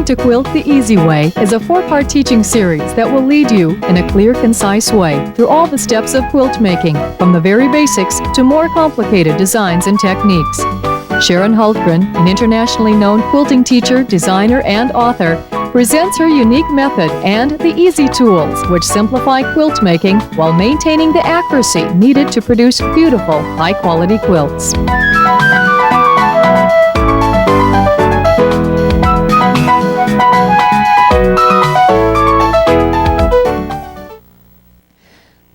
to Quilt the Easy Way is a 4-part teaching series that will lead you in a clear, concise way through all the steps of quilt making, from the very basics to more complicated designs and techniques. Sharon Hultgren, an internationally known quilting teacher, designer, and author, presents her unique method and the easy tools which simplify quilt making while maintaining the accuracy needed to produce beautiful, high-quality quilts.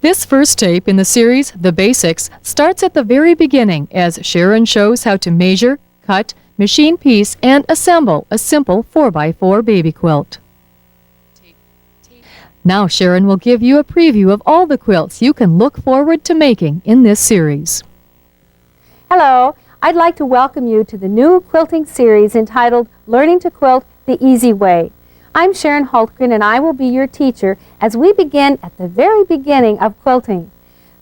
This first tape in the series, The Basics, starts at the very beginning as Sharon shows how to measure, cut, machine piece, and assemble a simple 4x4 baby quilt. Now Sharon will give you a preview of all the quilts you can look forward to making in this series. Hello, I'd like to welcome you to the new quilting series entitled Learning to Quilt the Easy Way. I'm Sharon Hultgren, and I will be your teacher as we begin at the very beginning of quilting.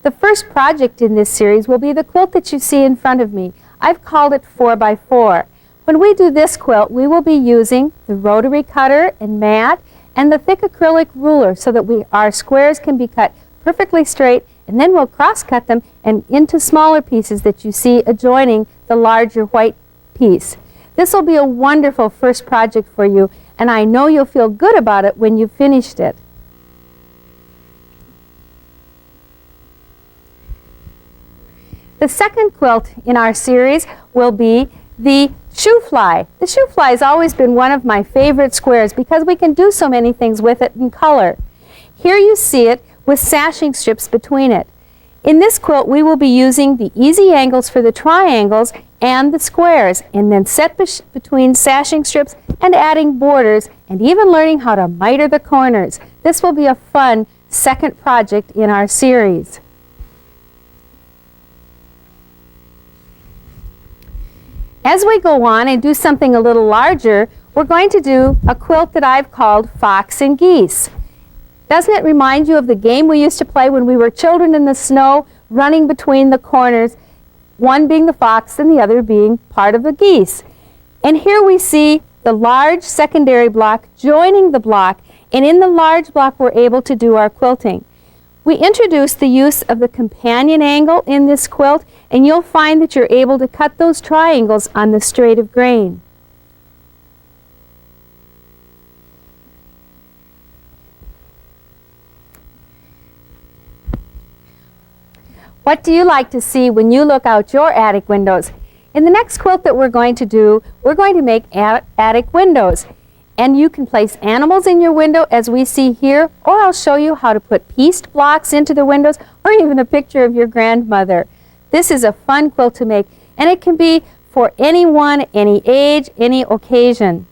The first project in this series will be the quilt that you see in front of me. I've called it 4x4. When we do this quilt, we will be using the rotary cutter and mat and the thick acrylic ruler so that our squares can be cut perfectly straight, and then we'll cross-cut them and into smaller pieces that you see adjoining the larger white piece. This will be a wonderful first project for you, and I know you'll feel good about it when you've finished it. The second quilt in our series will be the shoe fly. The shoe fly has always been one of my favorite squares because we can do so many things with it in color. Here you see it with sashing strips between it. In this quilt, we will be using the easy angles for the triangles and the squares, and then set between sashing strips and adding borders, and even learning how to miter the corners. This will be a fun second project in our series. As we go on and do something a little larger, we're going to do a quilt that I've called Fox and Geese. Doesn't it remind you of the game we used to play when we were children in the snow, running between the corners, one being the fox and the other being part of the geese? And here we see the large secondary block joining the block, and in the large block we're able to do our quilting. We introduced the use of the companion angle in this quilt, and you'll find that you're able to cut those triangles on the straight of grain. What do you like to see when you look out your attic windows? In the next quilt that we're going to do, we're going to make attic windows. And you can place animals in your window as we see here, or I'll show you how to put pieced blocks into the windows, or even a picture of your grandmother. This is a fun quilt to make, and it can be for anyone, any age, any occasion.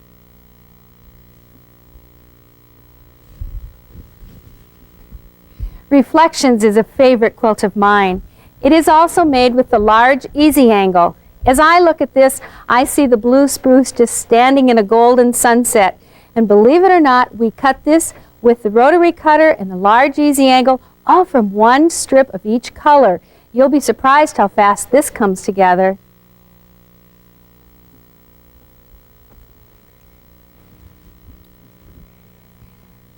Reflections is a favorite quilt of mine. It is also made with the large easy angle. As I look at this, I see the blue spruce just standing in a golden sunset. And believe it or not, we cut this with the rotary cutter and the large easy angle, all from one strip of each color. You'll be surprised how fast this comes together.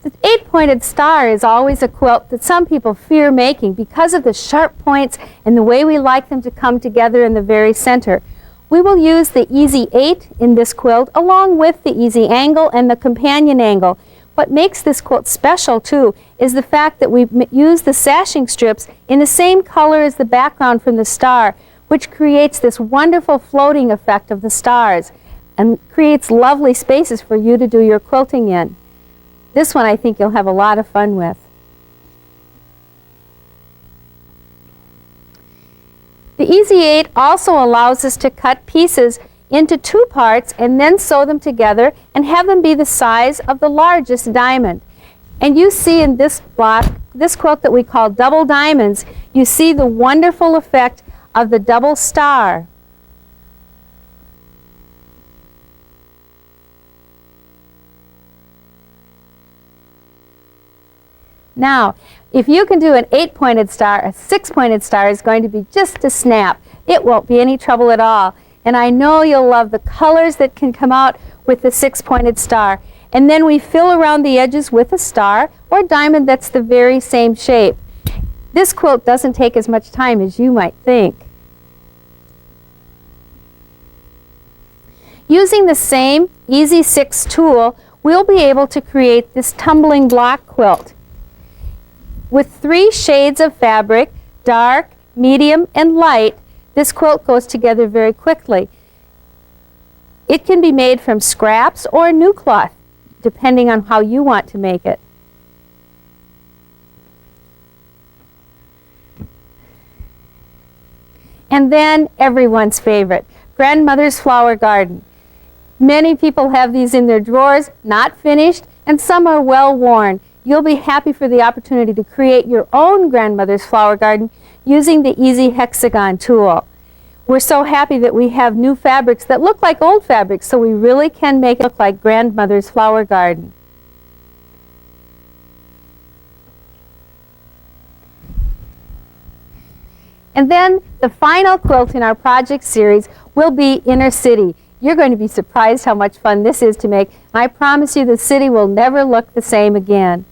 The 8-pointed star is always a quilt that some people fear making because of the sharp points and the way we like them to come together in the very center. We will use the Easy 8 in this quilt along with the easy angle and the companion angle. What makes this quilt special too is the fact that we use the sashing strips in the same color as the background from the star, which creates this wonderful floating effect of the stars and creates lovely spaces for you to do your quilting in. This one I think you'll have a lot of fun with. The Easy 8 also allows us to cut pieces into 2 parts and then sew them together and have them be the size of the largest diamond. And you see in this block, this quilt that we call double diamonds, you see the wonderful effect of the double star. Now, if you can do an 8-pointed star, a 6-pointed star is going to be just a snap. It won't be any trouble at all. And I know you'll love the colors that can come out with the six-pointed star. And then we fill around the edges with a star or diamond that's the very same shape. This quilt doesn't take as much time as you might think. Using the same Easy 6 tool, we'll be able to create this tumbling block quilt. With 3 shades of fabric, dark, medium, and light, this quilt goes together very quickly. It can be made from scraps or new cloth, depending on how you want to make it. And then everyone's favorite, Grandmother's Flower Garden. Many people have these in their drawers, not finished, and some are well worn. You'll be happy for the opportunity to create your own Grandmother's Flower Garden using the Easy Hexagon tool. We're so happy that we have new fabrics that look like old fabrics, so we really can make it look like Grandmother's Flower Garden. And then the final quilt in our project series will be Inner City. You're going to be surprised how much fun this is to make, and I promise you the city will never look the same again.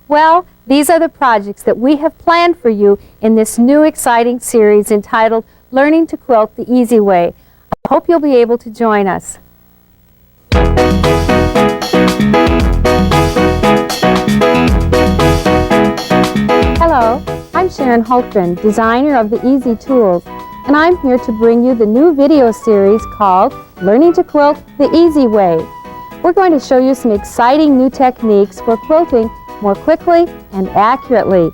Well, these are the projects that we have planned for you in this new exciting series entitled Learning to Quilt the Easy Way. I hope you'll be able to join us. Hello, I'm Sharon Hultgren, designer of the Easy Tools, and I'm here to bring you the new video series called Learning to Quilt the Easy Way. We're going to show you some exciting new techniques for quilting more quickly and accurately.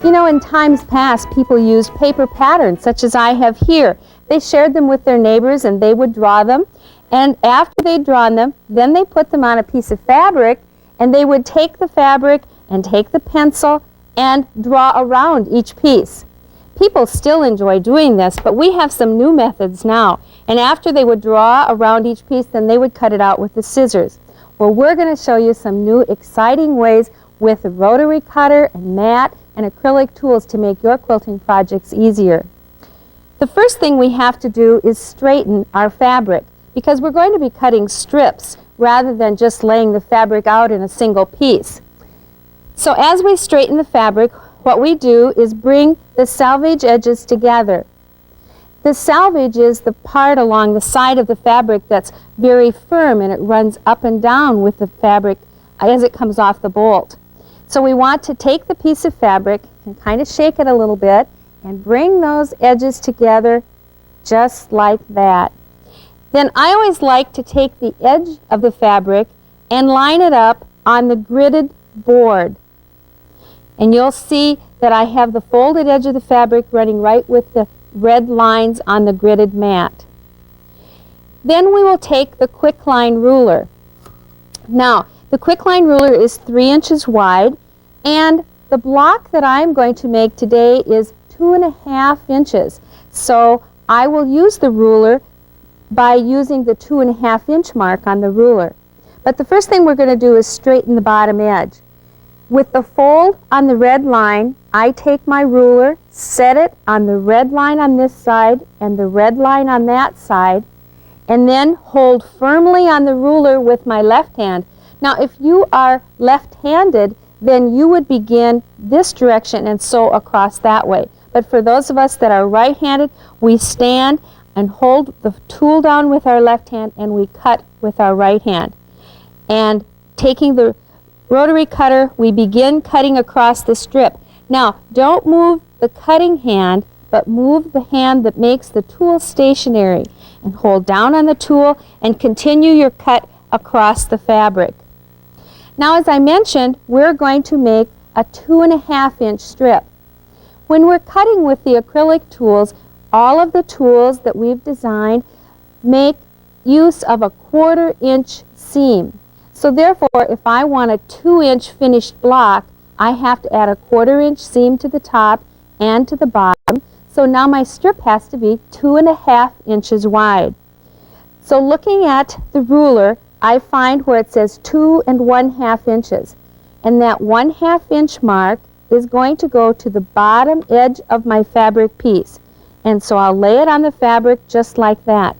You know, in times past, people used paper patterns such as I have here. They shared them with their neighbors and they would draw them. And after they'd drawn them, then they put them on a piece of fabric and they would take the fabric and take the pencil and draw around each piece. People still enjoy doing this, but we have some new methods now. And after they would draw around each piece, then they would cut it out with the scissors. Well, we're going to show you some new exciting ways with a rotary cutter and mat and acrylic tools to make your quilting projects easier. The first thing we have to do is straighten our fabric because we're going to be cutting strips rather than just laying the fabric out in a single piece. So as we straighten the fabric, what we do is bring the selvage edges together. The selvage is the part along the side of the fabric that's very firm and it runs up and down with the fabric as it comes off the bolt. So we want to take the piece of fabric and kind of shake it a little bit and bring those edges together just like that. Then I always like to take the edge of the fabric and line it up on the gridded board. And you'll see that I have the folded edge of the fabric running right with the red lines on the gridded mat. Then we will take the quick line ruler. Now, the quick line ruler is 3 inches wide, and the block that I'm going to make today is 2.5 inches. So I will use the ruler by using the 2.5 inch mark on the ruler. But the first thing we're going to do is straighten the bottom edge. With the fold on the red line, I take my ruler, set it on the red line on this side and the red line on that side, and then hold firmly on the ruler with my left hand. Now, if you are left-handed, then you would begin this direction and sew across that way. But for those of us that are right-handed, we stand and hold the tool down with our left hand and we cut with our right hand. And taking the rotary cutter, we begin cutting across the strip. Now, don't move the cutting hand, but move the hand that makes the tool stationary. And hold down on the tool and continue your cut across the fabric. Now, as I mentioned, we're going to make a 2.5 inch strip. When we're cutting with the acrylic tools, all of the tools that we've designed make use of a 1/4 inch seam. So therefore, if I want a 2 inch finished block, I have to add a 1/4 inch seam to the top and to the bottom. So now my strip has to be 2.5 inches wide. So looking at the ruler, I find where it says 2 1/2 inches. And that 1/2 inch mark is going to go to the bottom edge of my fabric piece. And so I'll lay it on the fabric just like that.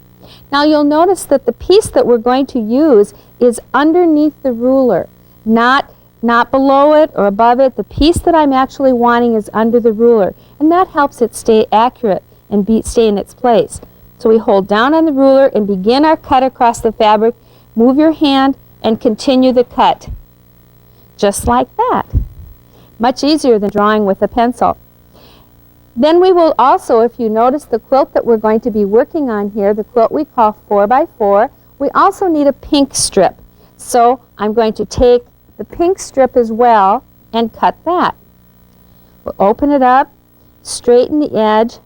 Now you'll notice that the piece that we're going to use is underneath the ruler, not below it or above it. The piece that I'm actually wanting is under the ruler, and that helps it stay accurate and stay in its place. So we hold down on the ruler and begin our cut across the fabric. Move your hand and continue the cut. Just like that. Much easier than drawing with a pencil. Then we will also, if you notice the quilt that we're going to be working on here, the quilt we call 4x4, we also need a pink strip. So I'm going to take the pink strip as well and cut that. We'll open it up, straighten the edge.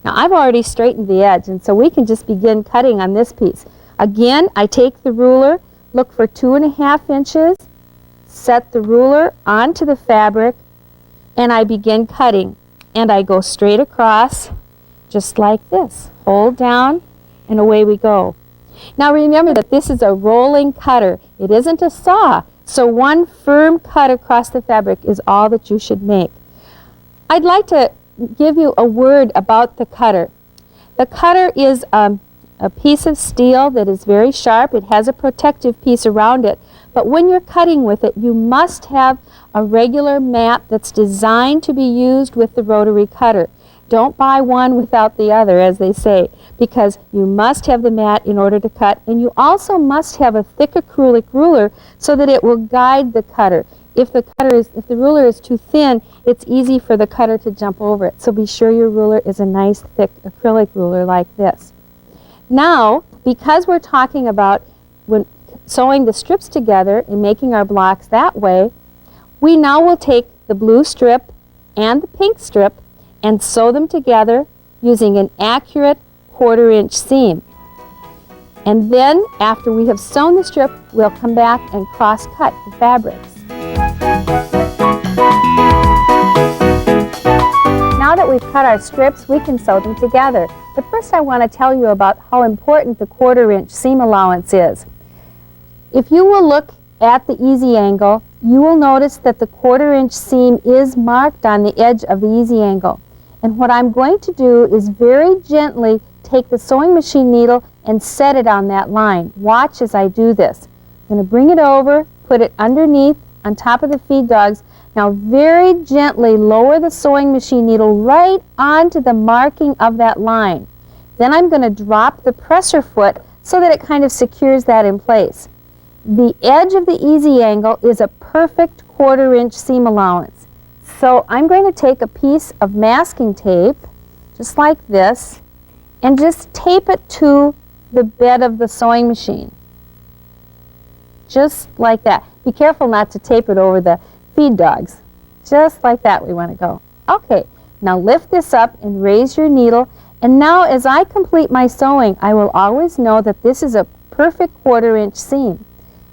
Now I've already straightened the edge, and so we can just begin cutting on this piece. Again, I take the ruler, look for 2.5 inches, set the ruler onto the fabric, and I begin cutting. And I go straight across, just like this. Hold down, and away we go. Now remember that this is a rolling cutter. It isn't a saw, so one firm cut across the fabric is all that you should make. I'd like to give you a word about the cutter. The cutter is a piece of steel that is very sharp. It has a protective piece around it. But when you're cutting with it, you must have a regular mat that's designed to be used with the rotary cutter. Don't buy one without the other, as they say, because you must have the mat in order to cut, and you also must have a thick acrylic ruler so that it will guide the cutter. If the ruler is too thin, it's easy for the cutter to jump over it. So be sure your ruler is a nice thick acrylic ruler like this. Now, because we're talking about when sewing the strips together and making our blocks that way, we now will take the blue strip and the pink strip and sew them together using an accurate 1/4 inch seam. And then, after we have sewn the strip, we'll come back and cross-cut the fabrics. Now that we've cut our strips, we can sew them together. But first I want to tell you about how important the 1/4 inch seam allowance is. If you will look at the easy angle, you will notice that the 1/4 inch seam is marked on the edge of the easy angle. And what I'm going to do is very gently take the sewing machine needle and set it on that line. Watch as I do this. I'm going to bring it over, put it underneath, on top of the feed dogs. Now very gently lower the sewing machine needle right onto the marking of that line. Then I'm going to drop the presser foot so that it kind of secures that in place. The edge of the easy angle is a perfect 1/4 inch seam allowance. So I'm going to take a piece of masking tape, just like this, and just tape it to the bed of the sewing machine. Just like that. Be careful not to tape it over the feed dogs. Just like that we want to go. Okay, now lift this up and raise your needle. And now as I complete my sewing, I will always know that this is a perfect 1/4 inch seam.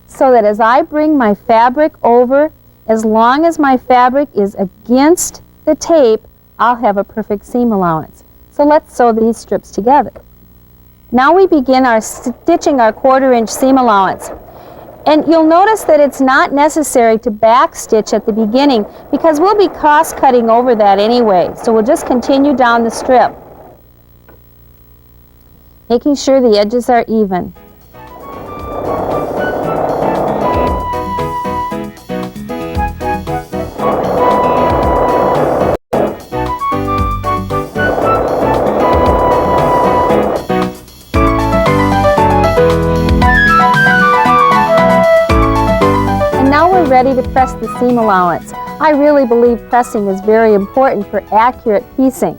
So that as I bring my fabric over, as long as my fabric is against the tape, I'll have a perfect seam allowance. So let's sew these strips together. Now we begin our stitching our 1/4 inch seam allowance. And you'll notice that it's not necessary to back stitch at the beginning because we'll be cross-cutting over that anyway. So we'll just continue down the strip, making sure the edges are even. Ready to press the seam allowance. I really believe pressing is very important for accurate piecing.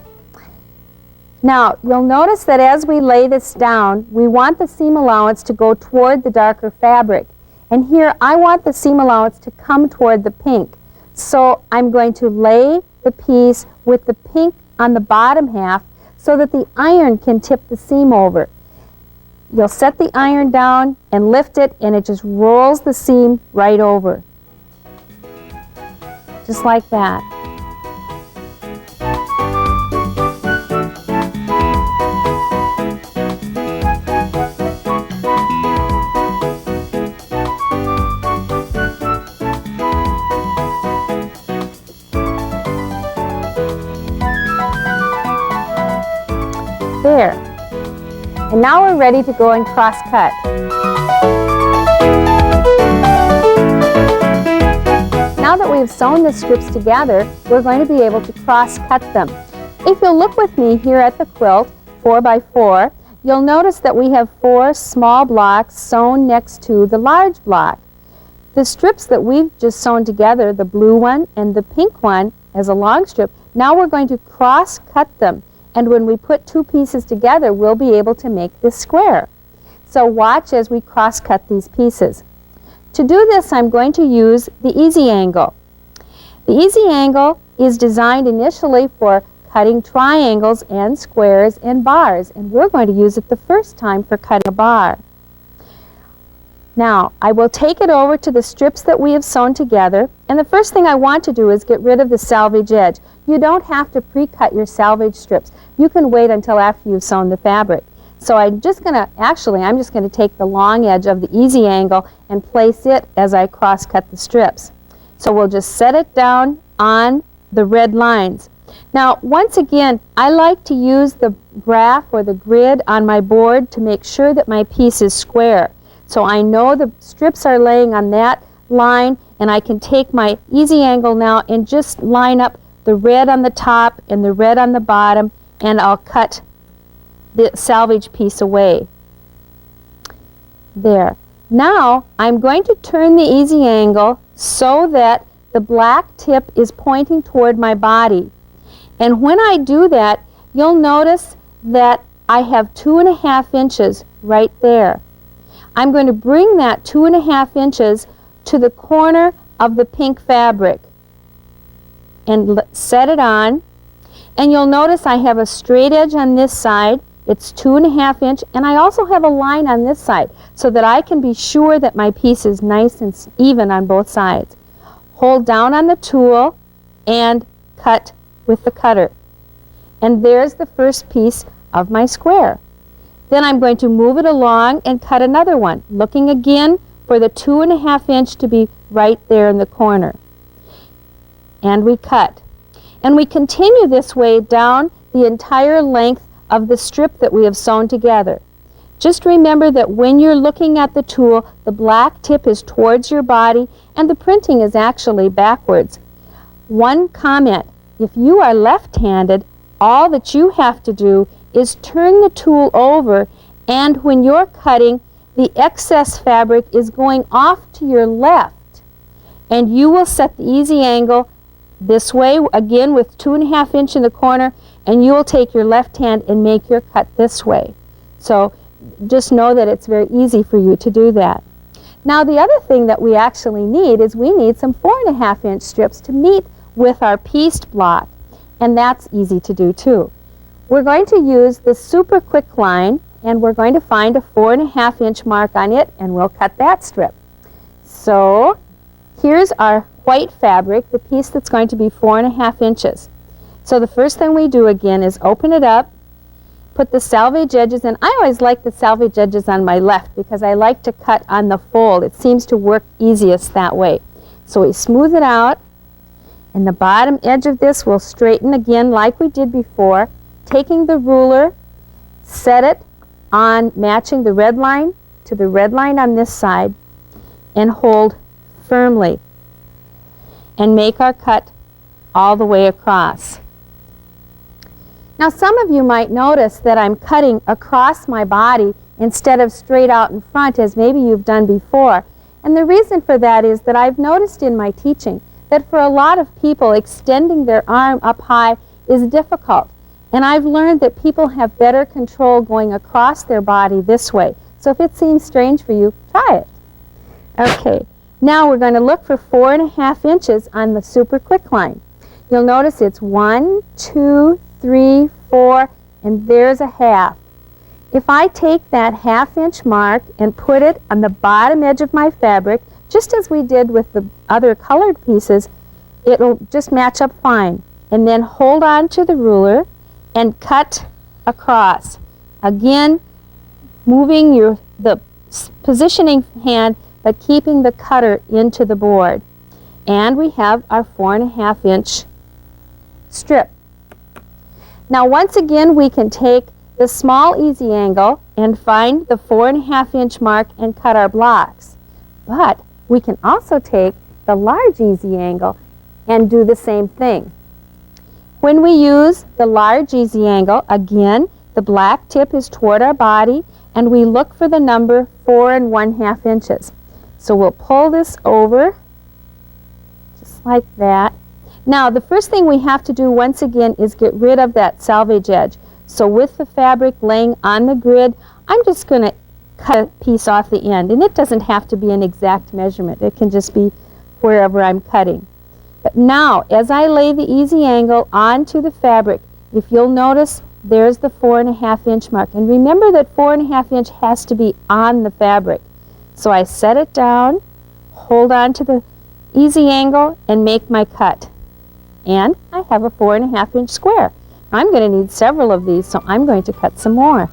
Now, you'll notice that as we lay this down, we want the seam allowance to go toward the darker fabric. And here, I want the seam allowance to come toward the pink. So I'm going to lay the piece with the pink on the bottom half so that the iron can tip the seam over. You'll set the iron down and lift it, and it just rolls the seam right over. Just like that. There. And now we're ready to go and cross cut. Now that we've sewn the strips together, we're going to be able to cross cut them. If you'll look with me here at the quilt, 4 by 4, you'll notice that we have 4 small blocks sewn next to the large block. The strips that we've just sewn together, the blue one and the pink one as a long strip, now we're going to cross cut them. And when we put 2 pieces together, we'll be able to make this square. So watch as we cross cut these pieces. To do this, I'm going to use the easy angle. The easy angle is designed initially for cutting triangles and squares and bars, and we're going to use it the first time for cutting a bar. Now, I will take it over to the strips that we have sewn together, and the first thing I want to do is get rid of the salvage edge. You don't have to pre-cut your salvage strips. You can wait until after you've sewn the fabric. So I'm just going to take the long edge of the easy angle and place it as I cross cut the strips. So we'll just set it down on the red lines. Now, once again, I like to use the graph or the grid on my board to make sure that my piece is square. So I know the strips are laying on that line, and I can take my easy angle now and just line up the red on the top and the red on the bottom, and I'll cut the salvage piece away. There. Now I'm going to turn the easy angle so that the black tip is pointing toward my body. And when I do that, you'll notice that I have 2.5 inches right there. I'm going to bring that 2.5 inches to the corner of the pink fabric and set it on. And you'll notice I have a straight edge on this side. It's 2.5 inch, and I also have a line on this side so that I can be sure that my piece is nice and even on both sides. Hold down on the tool and cut with the cutter. And there's the first piece of my square. Then I'm going to move it along and cut another one, looking again for the 2.5 inch to be right there in the corner. And we cut. And we continue this way down the entire length of the strip that we have sewn together. Just remember that when you're looking at the tool, the black tip is towards your body and the printing is actually backwards. One comment: if you are left-handed, all that you have to do is turn the tool over, and when you're cutting, the excess fabric is going off to your left, and you will set the easy angle this way, again with 2.5 inch in the corner, and you will take your left hand and make your cut this way. So just know that it's very easy for you to do that. Now the other thing that we actually need is we need some 4.5 inch strips to meet with our pieced block, and that's easy to do too. We're going to use the super quick line, and we're going to find a 4.5 inch mark on it, and we'll cut that strip. So here's our white fabric, the piece that's going to be 4.5 inches. So the first thing we do again is open it up, put the salvage edges in. I always like the salvage edges on my left because I like to cut on the fold. It seems to work easiest that way. So we smooth it out, and the bottom edge of this will straighten again like we did before, taking the ruler, set it on matching the red line to the red line on this side, and hold firmly and make our cut all the way across. Now some of you might notice that I'm cutting across my body instead of straight out in front as maybe you've done before. And the reason for that is that I've noticed in my teaching that for a lot of people extending their arm up high is difficult. And I've learned that people have better control going across their body this way. So if it seems strange for you, try it. Okay, now we're going to look for 4.5 inches on the super quick line. You'll notice it's 1, 2, 3, 4, and there's a half. If I take that 1/2 inch mark and put it on the bottom edge of my fabric, just as we did with the other colored pieces, it'll just match up fine. And then hold on to the ruler and cut across. Again, moving the positioning hand, but keeping the cutter into the board. And we have our 4.5 inch strip. Now once again we can take the small easy angle and find the 4.5 inch mark and cut our blocks. But we can also take the large easy angle and do the same thing. When we use the large easy angle, again, the black tip is toward our body, and we look for the number 4.5 inches. So we'll pull this over, just like that. Now, the first thing we have to do once again is get rid of that selvage edge. So with the fabric laying on the grid, I'm just going to cut a piece off the end. And it doesn't have to be an exact measurement. It can just be wherever I'm cutting. But now, as I lay the easy angle onto the fabric, if you'll notice, there's the 4.5 inch mark. And remember that 4.5 inch has to be on the fabric. So I set it down, hold on to the easy angle, and make my cut. And I have a 4.5 inch square. I'm going to need several of these, so I'm going to cut some more.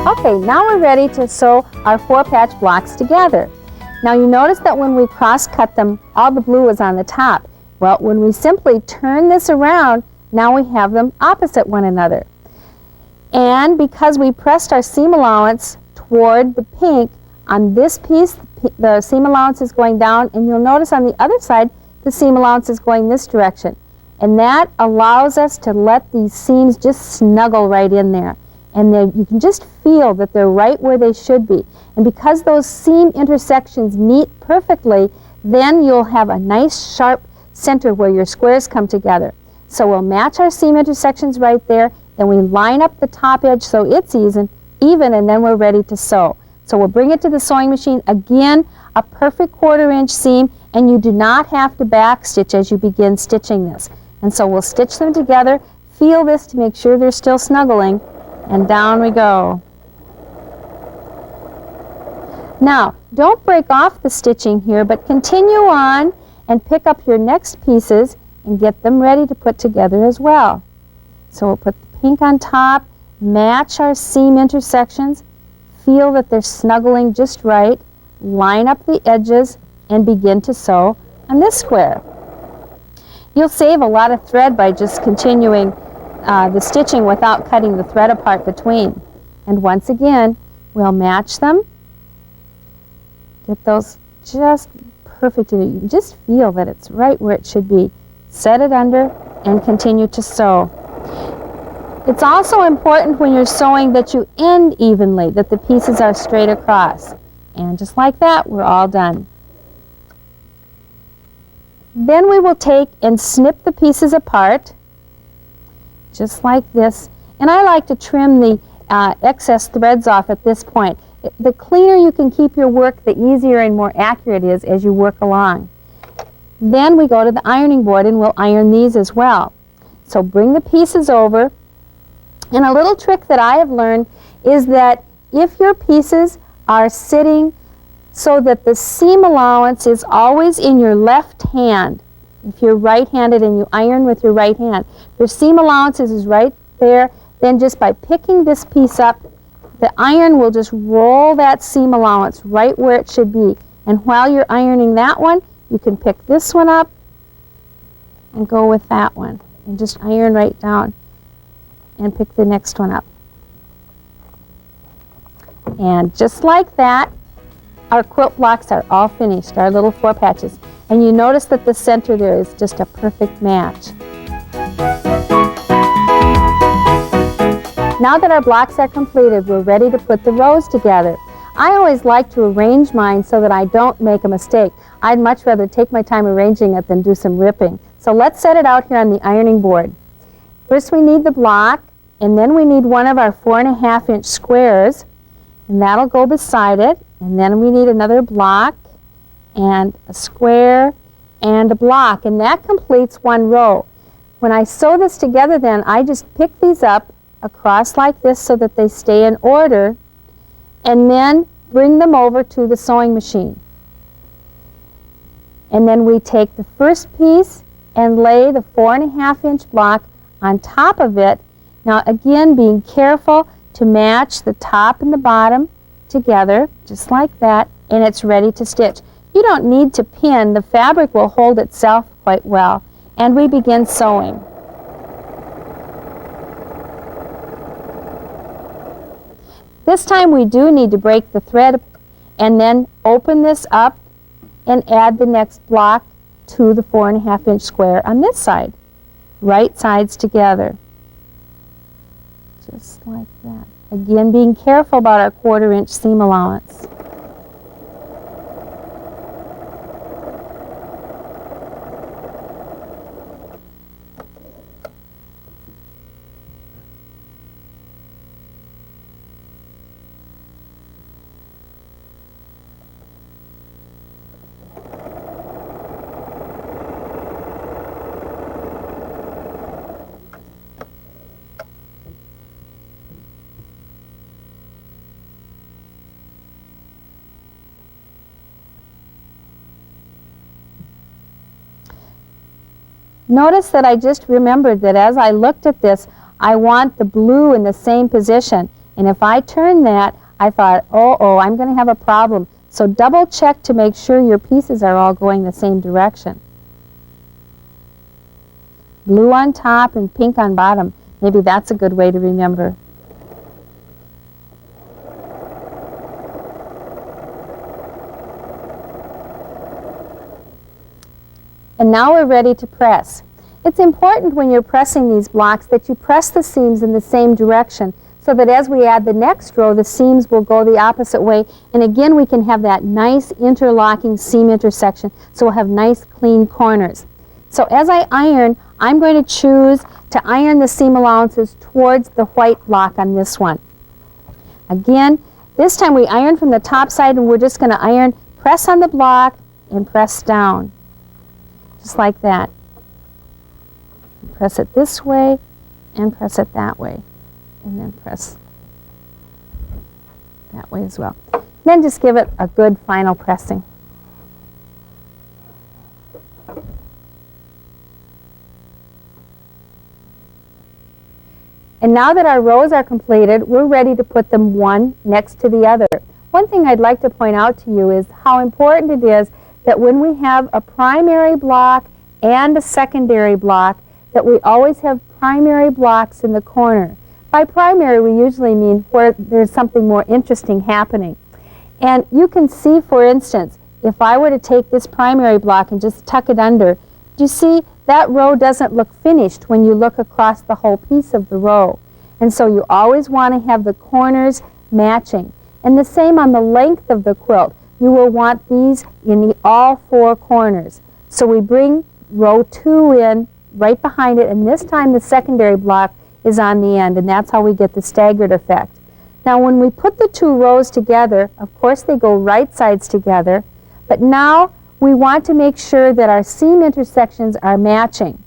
Okay, now we're ready to sew our 4-patch blocks together. Now you notice that when we cross-cut them, all the blue is on the top. Well, when we simply turn this around, now we have them opposite one another. And because we pressed our seam allowance toward the pink, on this piece, the seam allowance is going down, and you'll notice on the other side, the seam allowance is going this direction. And that allows us to let these seams just snuggle right in there. And you can just feel that they're right where they should be. And because those seam intersections meet perfectly, then you'll have a nice sharp center where your squares come together. So we'll match our seam intersections right there, and we line up the top edge so it's even, and then we're ready to sew. So we'll bring it to the sewing machine. Again, a perfect 1/4 inch seam, and you do not have to back stitch as you begin stitching this. And so we'll stitch them together, feel this to make sure they're still snuggling, and down we go. Now, don't break off the stitching here, but continue on and pick up your next pieces and get them ready to put together as well. So we'll put the pink on top, match our seam intersections, feel that they're snuggling just right, line up the edges, and begin to sew on this square. You'll save a lot of thread by just continuing the stitching without cutting the thread apart between. And once again, we'll match them, get those just perfect, and you can just feel that it's right where it should be. Set it under and continue to sew. It's also important when you're sewing that you end evenly, that the pieces are straight across. And just like that, we're all done. Then we will take and snip the pieces apart, just like this. And I like to trim the excess threads off at this point. The cleaner you can keep your work, the easier and more accurate it is as you work along. Then we go to the ironing board and we'll iron these as well. So bring the pieces over. And a little trick that I have learned is that if your pieces are sitting so that the seam allowance is always in your left hand, if you're right-handed and you iron with your right hand, your seam allowance is right there, then just by picking this piece up, the iron will just roll that seam allowance right where it should be. And while you're ironing that one, you can pick this one up and go with that one. And just iron right down and pick the next one up. And just like that, our quilt blocks are all finished, our little 4 patches. And you notice that the center there is just a perfect match. Now that our blocks are completed, we're ready to put the rows together. I always like to arrange mine so that I don't make a mistake. I'd much rather take my time arranging it than do some ripping. So let's set it out here on the ironing board. First we need the block, and then we need one of our 4.5 inch squares, and that'll go beside it. And then we need another block, and a square, and a block, and that completes one row. When I sew this together then, I just pick these up across like this so that they stay in order, and then bring them over to the sewing machine. And then we take the first piece and lay the 4.5 inch block on top of it. Now again, being careful to match the top and the bottom together, just like that, and it's ready to stitch. You don't need to pin. The fabric will hold itself quite well. And we begin sewing. This time we do need to break the thread and then open this up and add the next block to the 4.5-inch square on this side. Right sides together. Just like that. Again, being careful about our 1/4-inch seam allowance. Notice that I just remembered that as I looked at this, I want the blue in the same position. And if I turn that, I thought, oh, I'm going to have a problem. So double check to make sure your pieces are all going the same direction. Blue on top and pink on bottom. Maybe that's a good way to remember. And now we're ready to press. It's important when you're pressing these blocks that you press the seams in the same direction so that as we add the next row, the seams will go the opposite way. And again, we can have that nice interlocking seam intersection, so we'll have nice clean corners. So as I iron, I'm going to choose to iron the seam allowances towards the white block on this one. Again, this time we iron from the top side and we're just going to iron, press on the block and press down. Just like that. Press it this way and press it that way. And then press that way as well. Then just give it a good final pressing. And now that our rows are completed, we're ready to put them one next to the other. One thing I'd like to point out to you is how important it is that when we have a primary block and a secondary block, that we always have primary blocks in the corner. By primary, we usually mean where there's something more interesting happening. And you can see, for instance, if I were to take this primary block and just tuck it under, do you see that row doesn't look finished when you look across the whole piece of the row. And so you always want to have the corners matching. And the same on the length of the quilt. You will want these in all 4 corners. So we bring row 2 in right behind it, and this time the secondary block is on the end, and that's how we get the staggered effect. Now when we put the 2 rows together, of course they go right sides together, but now we want to make sure that our seam intersections are matching.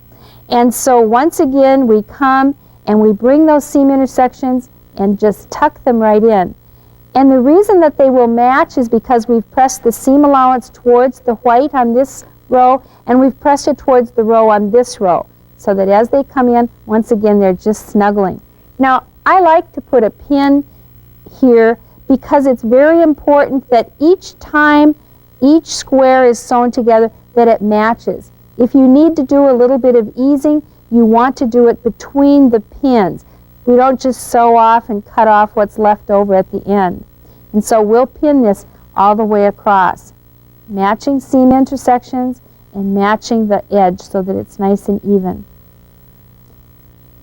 And so once again we come and we bring those seam intersections and just tuck them right in. And the reason that they will match is because we've pressed the seam allowance towards the white on this row, and we've pressed it towards the row on this row, so that as they come in, once again, they're just snuggling. Now, I like to put a pin here because it's very important that each time each square is sewn together, that it matches. If you need to do a little bit of easing, you want to do it between the pins. We don't just sew off and cut off what's left over at the end. And so we'll pin this all the way across, matching seam intersections and matching the edge so that it's nice and even.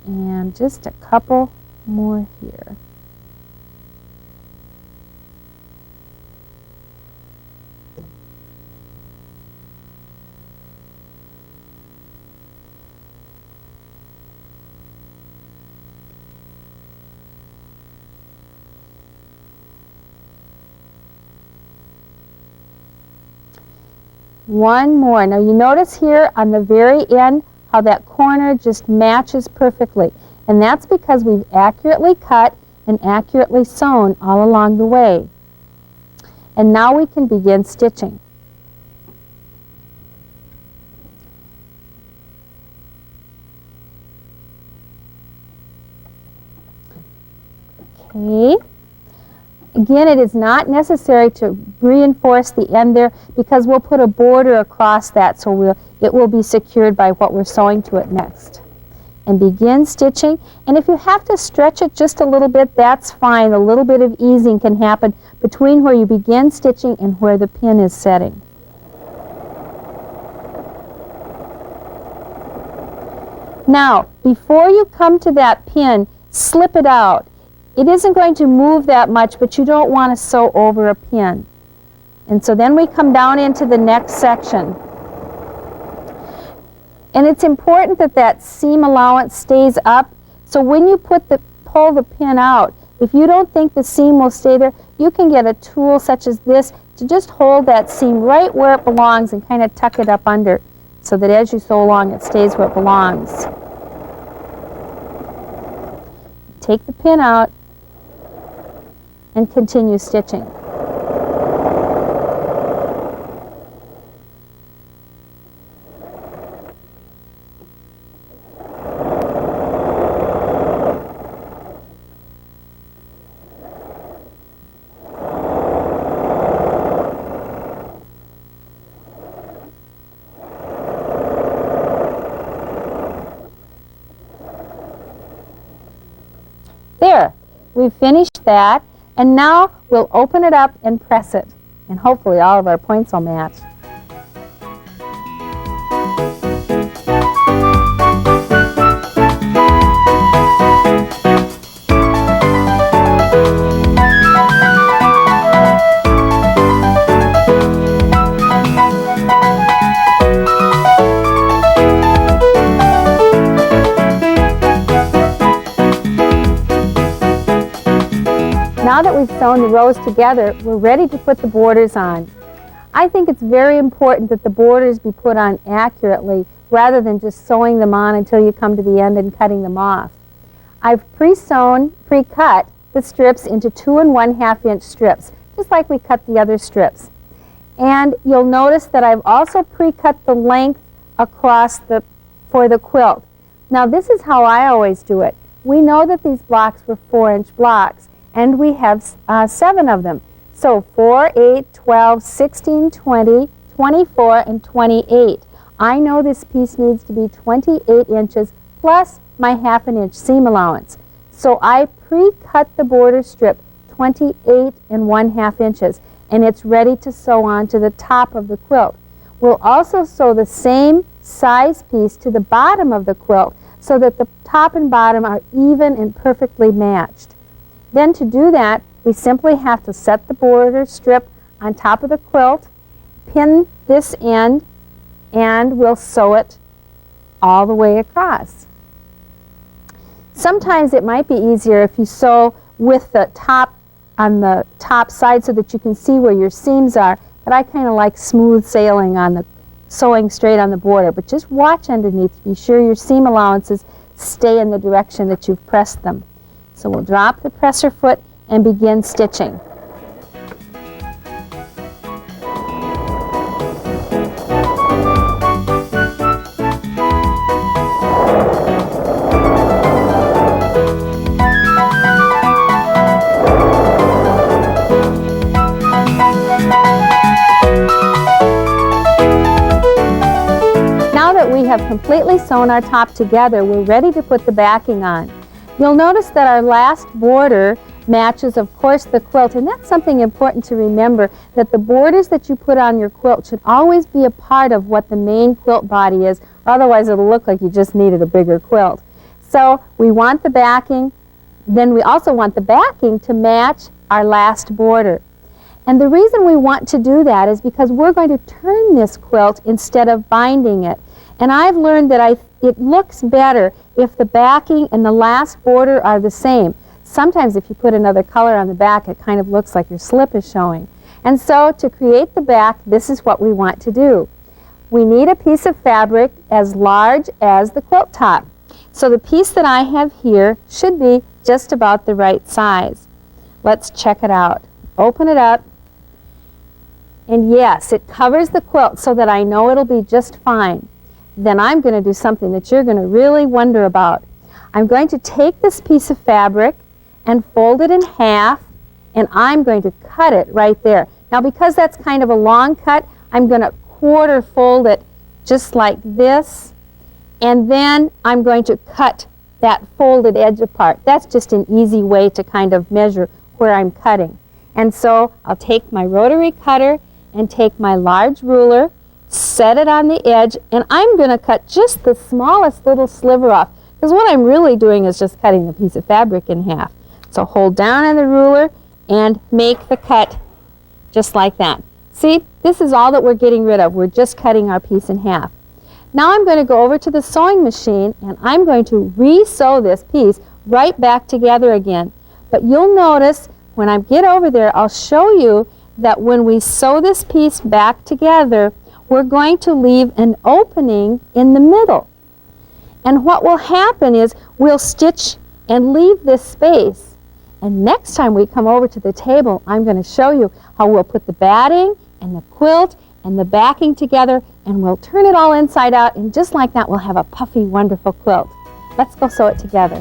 And just a couple more here. One more. Now you notice here on the very end how that corner just matches perfectly. And that's because we've accurately cut and accurately sewn all along the way. And now we can begin stitching. Okay. Again, it is not necessary to reinforce the end there because we'll put a border across that, so it will be secured by what we're sewing to it next. And begin stitching. And if you have to stretch it just a little bit, that's fine. A little bit of easing can happen between where you begin stitching and where the pin is setting. Now, before you come to that pin, slip it out. It isn't going to move that much, but you don't want to sew over a pin. And so then we come down into the next section. And it's important that that seam allowance stays up. So when you pull the pin out, if you don't think the seam will stay there, you can get a tool such as this to just hold that seam right where it belongs and kind of tuck it up under so that as you sew along it stays where it belongs. Take the pin out and continue stitching. There, we've finished that, and now we'll open it up and press it, and hopefully all of our points will match. Now that we've sewn the rows together, we're ready to put the borders on. I think it's very important that the borders be put on accurately rather than just sewing them on until you come to the end and cutting them off. I've pre-cut the strips into 2 1/2 inch strips, just like we cut the other strips. And you'll notice that I've also pre-cut the length across for the quilt. Now this is how I always do it. We know that these blocks were 4-inch blocks, and we have 7 of them. So 4, 8, 12, 16, 20, 24, and 28. I know this piece needs to be 28 inches plus my 1/2 inch seam allowance. So I pre-cut the border strip 28 1/2 inches, and it's ready to sew on to the top of the quilt. We'll also sew the same size piece to the bottom of the quilt so that the top and bottom are even and perfectly matched. Then to do that, we simply have to set the border strip on top of the quilt, pin this end, and we'll sew it all the way across. Sometimes it might be easier if you sew with the top on the top side so that you can see where your seams are, but I kind of like smooth sailing on the sewing straight on the border. But just watch underneath to be sure your seam allowances stay in the direction that you've pressed them. So we'll drop the presser foot and begin stitching. Now that we have completely sewn our top together, we're ready to put the backing on. You'll notice that our last border matches, of course, the quilt, and that's something important to remember, that the borders that you put on your quilt should always be a part of what the main quilt body is, otherwise it'll look like you just needed a bigger quilt. So we want the backing, then we also want the backing to match our last border. And the reason we want to do that is because we're going to turn this quilt instead of binding it. And I've learned that it looks better if the backing and the last border are the same. Sometimes if you put another color on the back, it kind of looks like your slip is showing. And so to create the back, this is what we want to do. We need a piece of fabric as large as the quilt top. So the piece that I have here should be just about the right size. Let's check it out. Open it up. And yes, it covers the quilt so that I know it'll be just fine. Then I'm going to do something that you're going to really wonder about. I'm going to take this piece of fabric and fold it in half and I'm going to cut it right there. Now because that's kind of a long cut, I'm going to quarter fold it just like this, and then I'm going to cut that folded edge apart. That's just an easy way to kind of measure where I'm cutting. And so I'll take my rotary cutter and take my large ruler, set it on the edge, and I'm going to cut just the smallest little sliver off, because what I'm really doing is just cutting the piece of fabric in half. So hold down on the ruler and make the cut just like that. See, this is all that we're getting rid of. We're just cutting our piece in half. Now I'm going to go over to the sewing machine and I'm going to re-sew this piece right back together again. But you'll notice when I get over there, I'll show you that when we sew this piece back together, we're going to leave an opening in the middle. And what will happen is we'll stitch and leave this space. And next time we come over to the table, I'm going to show you how we'll put the batting and the quilt and the backing together, and we'll turn it all inside out, and just like that we'll have a puffy, wonderful quilt. Let's go sew it together.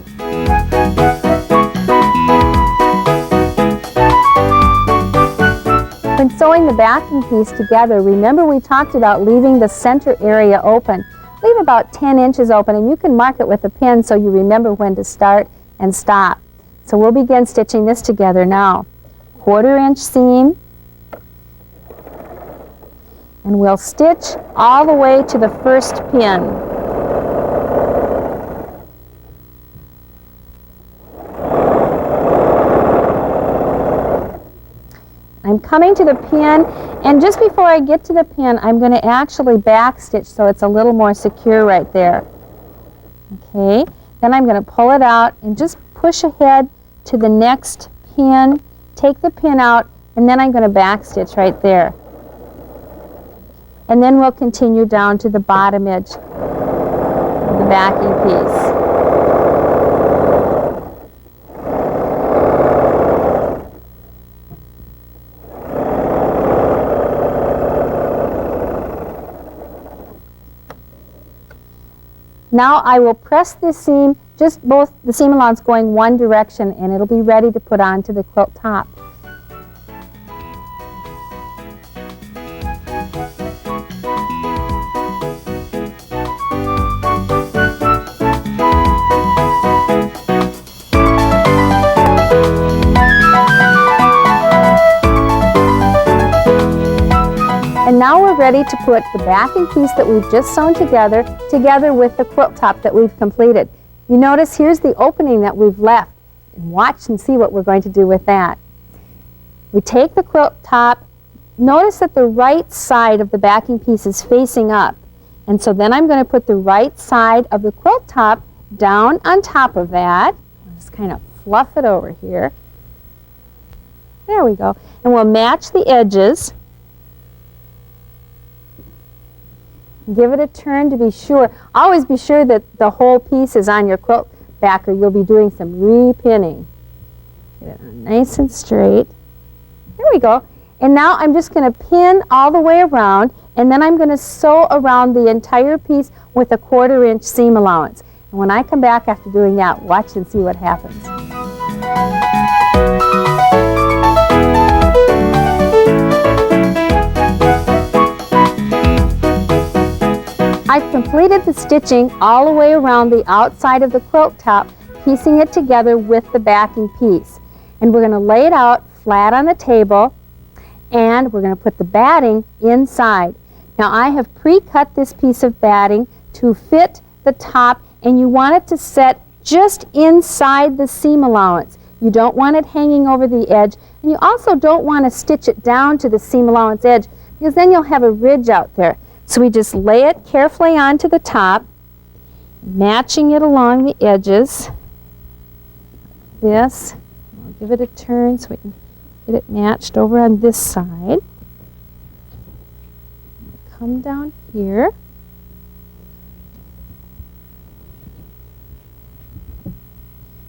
When sewing the backing piece together, remember we talked about leaving the center area open. Leave about 10 inches open, and you can mark it with a pin so you remember when to start and stop. So we'll begin stitching this together now. 1/4 inch seam, and we'll stitch all the way to the first pin. I'm coming to the pin, and just before I get to the pin, I'm going to actually back stitch so it's a little more secure right there. Okay, then I'm going to pull it out and just push ahead to the next pin, take the pin out, and then I'm going to back stitch right there. And then we'll continue down to the bottom edge of the backing piece. Now I will press this seam, just both the seam allowance going one direction, and it'll be ready to put onto the quilt top. And now we're ready to put the backing piece that we've just sewn together with the quilt top that we've completed. You notice here's the opening that we've left. And watch and see what we're going to do with that. We take the quilt top. Notice that the right side of the backing piece is facing up. And so then I'm going to put the right side of the quilt top down on top of that. I'll just kind of fluff it over here. There we go. And we'll match the edges. Give it a turn to be sure. Always be sure that the whole piece is on your quilt back, or you'll be doing some re-pinning. Get it on nice and straight. There we go. And now I'm just going to pin all the way around, and then I'm going to sew around the entire piece with a 1/4 inch seam allowance. And when I come back after doing that, watch and see what happens. I've completed the stitching all the way around the outside of the quilt top, piecing it together with the backing piece. And we're going to lay it out flat on the table, and we're going to put the batting inside. Now I have pre-cut this piece of batting to fit the top, and you want it to set just inside the seam allowance. You don't want it hanging over the edge, and you also don't want to stitch it down to the seam allowance edge, because then you'll have a ridge out there. So we just lay it carefully onto the top, matching it along the edges. This, we'll give it a turn so we can get it matched over on this side. Come down here.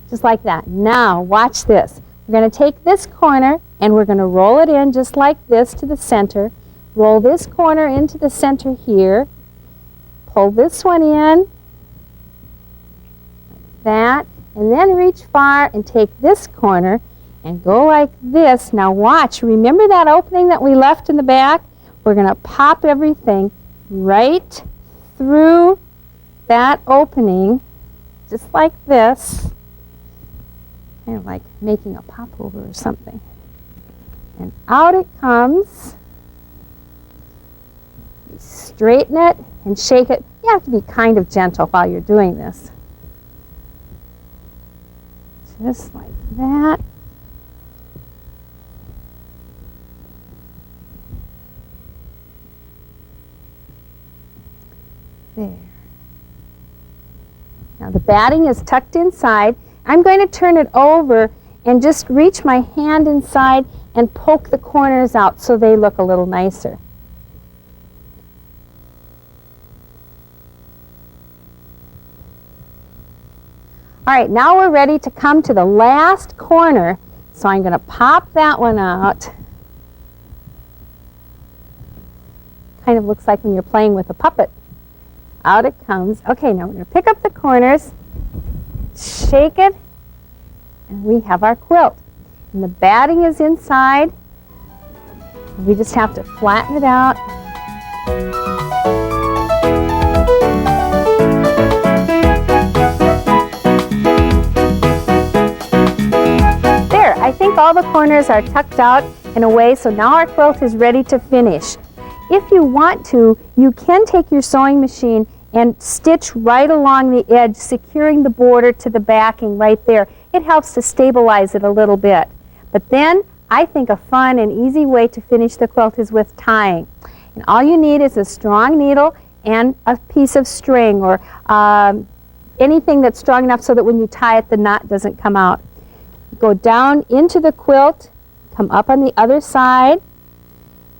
Just like that. Now, watch this. We're going to take this corner and we're going to roll it in just like this to the center. Roll this corner into the center here. Pull this one in, like that, and then reach far and take this corner and go like this. Now watch, remember that opening that we left in the back? We're going to pop everything right through that opening, just like this, kind of like making a popover or something. And out it comes. You straighten it and shake it. You have to be kind of gentle while you're doing this. Just like that. There. Now the batting is tucked inside. I'm going to turn it over and just reach my hand inside and poke the corners out so they look a little nicer. All right, now we're ready to come to the last corner, so I'm going to pop that one out. Kind of looks like when you're playing with a puppet. Out it comes. Okay, now we're going to pick up the corners, shake it, and we have our quilt. And the batting is inside. We just have to flatten it out. There, I think all the corners are tucked out in a way, so now our quilt is ready to finish. If you want to, you can take your sewing machine and stitch right along the edge, securing the border to the backing right there. It helps to stabilize it a little bit. But then, I think a fun and easy way to finish the quilt is with tying. And all you need is a strong needle and a piece of string, or anything that's strong enough so that when you tie it, the knot doesn't come out. Go down into the quilt, come up on the other side,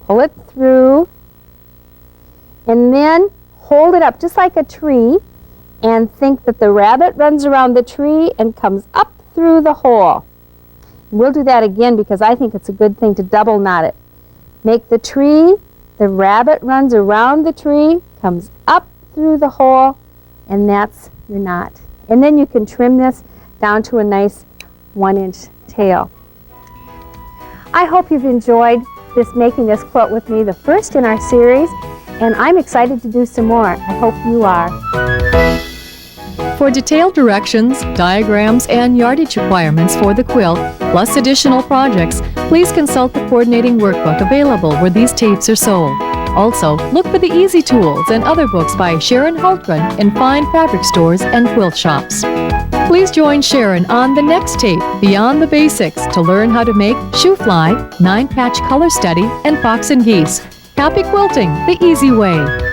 pull it through, and then hold it up just like a tree and think that the rabbit runs around the tree and comes up through the hole. We'll do that again because I think it's a good thing to double knot it. Make the tree, the rabbit runs around the tree, comes up through the hole, and that's your knot. And then you can trim this down to a nice 1-inch tail. I hope you've enjoyed making this quilt with me, the first in our series, and I'm excited to do some more. I hope you are. For detailed directions, diagrams, and yardage requirements for the quilt, plus additional projects, please consult the coordinating workbook available where these tapes are sold. Also, look for the Easy Tools and other books by Sharon Hultgren in fine fabric stores and quilt shops. Please join Sharon on the next tape, Beyond the Basics, to learn how to make shoe fly, 9-patch color study, and fox and geese. Happy quilting the easy way!